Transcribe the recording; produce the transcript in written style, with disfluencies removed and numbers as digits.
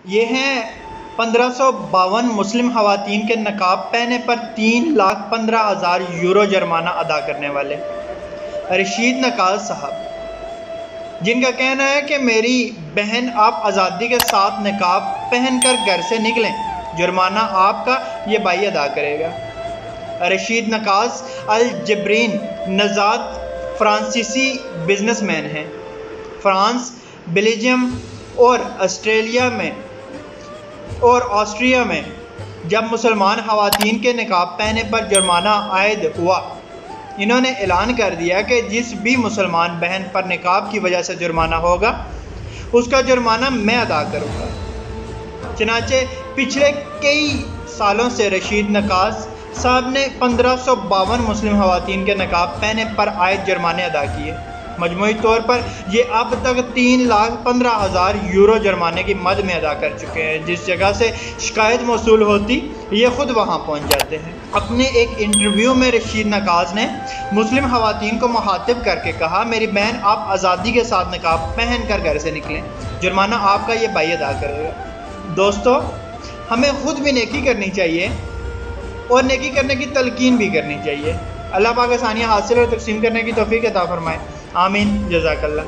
یہ ہیں 1552 مسلم خواتین کے نقاب پہننے پر 3,15,000 یورو جرمانہ ادا کرنے والے رشید نقاز صاحب، جن کا کہنا ہے کہ میری بہن آپ آزادی کے ساتھ نقاب پہن کر گھر سے نکلیں، جرمانہ آپ کا یہ بھائی ادا کرے گا۔ رشید نقاز الجبرین نژاد فرانسیسی بزنس مین ہیں۔ فرانس، بیلجیم اور آسٹریا میں جب مسلمان خواتین کے نقاب پہننے پر جرمانہ عائد ہوا، انہوں نے اعلان کر دیا کہ جس بھی مسلمان بہن پر نقاب کی وجہ سے جرمانہ ہوگا اس کا جرمانہ میں ادا کروں گا۔ چنانچہ پچھلے کئی سالوں سے رشید نقاز صاحب نے 1552 مسلم خواتین کے نقاب پہننے پر عائد جرمانے ادا کیے۔ مجموعی طور پر یہ اب تک 3,15,000 یورو جرمانے کی مد میں ادا کر چکے ہیں۔ جس جگہ سے شکایت موصول ہوتی یہ خود وہاں پہنچ جاتے ہیں۔ اپنے ایک انٹرویو میں رشید نقاز نے مسلم خواتین کو مخاطب کر کے کہا، میری بہن آپ آزادی کے ساتھ نقاب پہن کر گھر سے نکلیں، جرمانہ آپ کا یہ بھائی ادا کرے گا۔ دوستو، ہمیں خود بھی نیکی کرنی چاہیے اور نیکی کرنے کی تلقین بھی کرنی چاہیے۔ اللہ پاک آسانیاں حاصل اور تقسیم کرنے کی توفیق عطا فرمائے، آمین، جزاک اللہ۔